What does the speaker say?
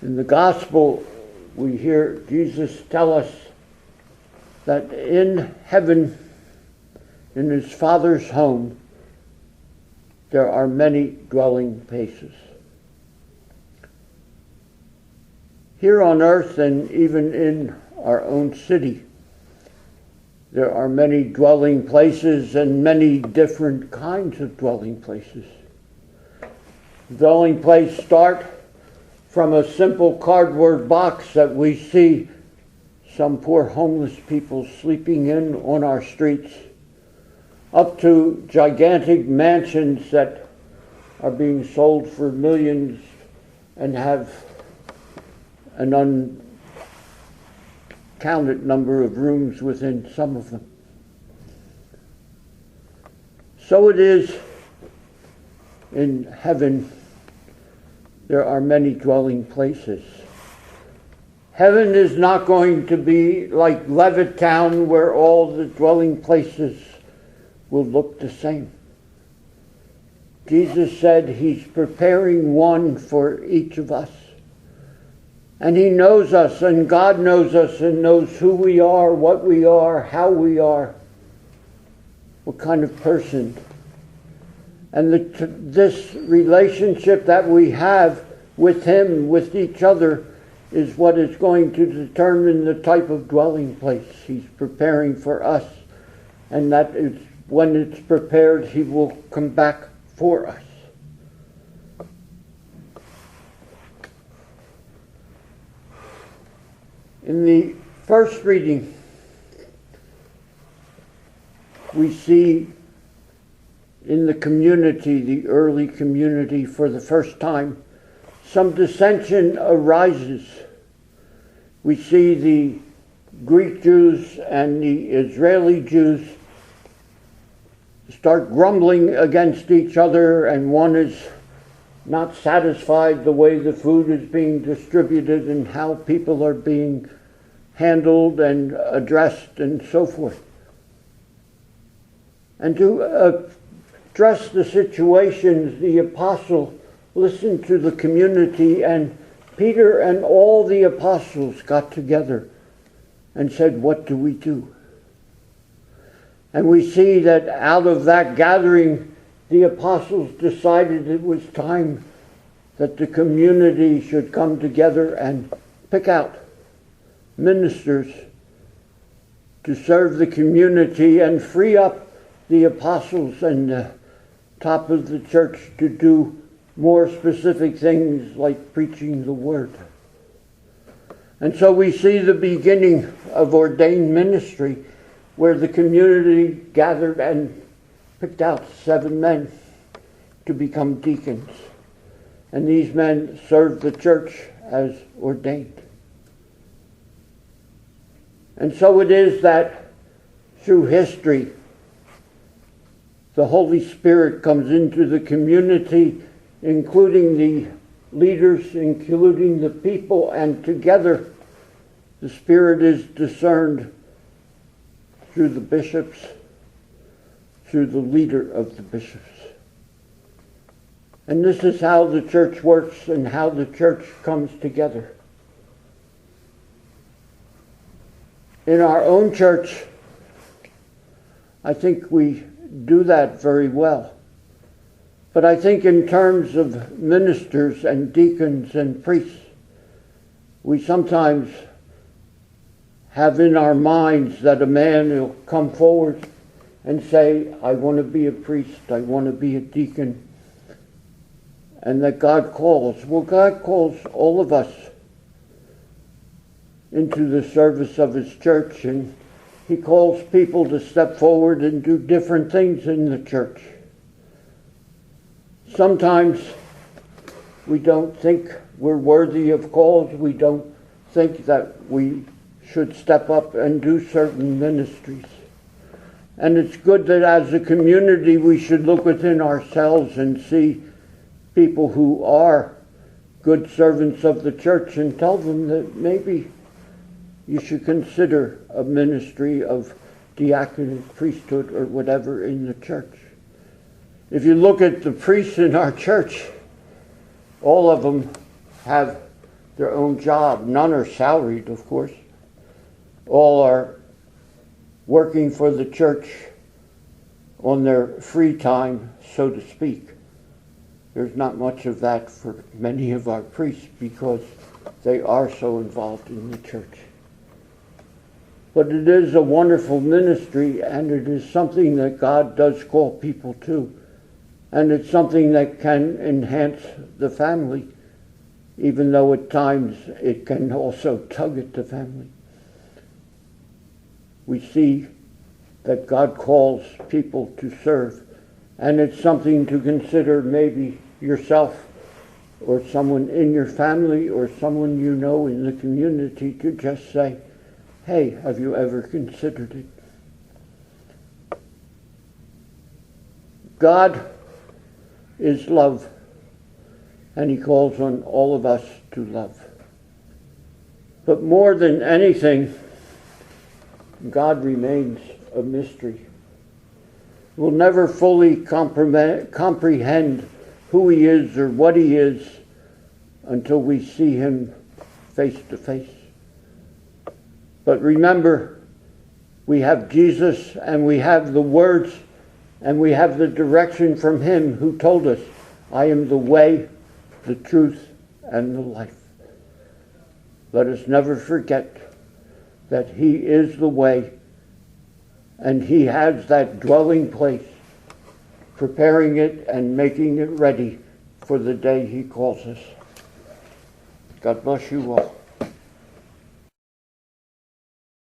In the gospel, we hear Jesus tell us that in heaven, in his Father's home, there are many dwelling places. Here on earth and even in our own city, there are many dwelling places and many different kinds of dwelling places. Dwelling place start from a simple cardboard box that we see some poor homeless people sleeping in on our streets, up to gigantic mansions that are being sold for millions and have an uncounted number of rooms within some of them. So it is in heaven. There are many dwelling places. Heaven is not going to be like Levittown, where all the dwelling places will look the same. Jesus said he's preparing one for each of us. And he knows us, and God knows us, and knows who we are, what we are, how we are, what kind of person. And this relationship that we have with him, with each other, is what is going to determine the type of dwelling place he's preparing for us. And that is, when it's prepared, he will come back for us. In the first reading, we see in the community, the early community, for the first time, some dissension arises. We see the Greek Jews and the Israeli Jews start grumbling against each other, and one is not satisfied the way the food is being distributed and how people are being handled and addressed and so forth. And to address the situations, the apostle listened to the community, and Peter and all the apostles got together and said, what do we do? And we see that out of that gathering, the apostles decided it was time that the community should come together and pick out ministers to serve the community and free up the apostles and the top of the church to do more specific things like preaching the word. And so we see the beginning of ordained ministry, where the community gathered and picked out 7 men to become deacons. And these men served the church as ordained. And so it is that through history, the Holy Spirit comes into the community, including the leaders, including the people, and together the Spirit is discerned through the bishops, through the leader of the bishops. And this is how the church works and how the church comes together. In our own church, I think we do that very well. But I think in terms of ministers and deacons and priests, we sometimes have in our minds that a man will come forward and say, I want to be a priest, I want to be a deacon, and that God calls. Well, God calls all of us into the service of his church, and he calls people to step forward and do different things in the church. Sometimes we don't think we're worthy of calls. We don't think that we should step up and do certain ministries. And it's good that as a community we should look within ourselves and see people who are good servants of the church and tell them that maybe you should consider a ministry of diaconate, priesthood, or whatever in the church. If you look at the priests in our church, all of them have their own job. None are salaried, of course. All are working for the church on their free time, so to speak. There's not much of that for many of our priests because they are so involved in the church. But it is a wonderful ministry, and it is something that God does call people to. And it's something that can enhance the family, even though at times it can also tug at the family. We see that God calls people to serve, and it's something to consider, maybe yourself or someone in your family or someone you know in the community, to just say, hey, have you ever considered it? God is love, and he calls on all of us to love. But more than anything, God remains a mystery. We'll never fully comprehend who he is or what he is until we see him face to face. But remember, we have Jesus, and we have the words, and we have the direction from him who told us, I am the way, the truth, and the life. Let us never forget that he is the way, and he has that dwelling place, preparing it and making it ready for the day he calls us. God bless you all.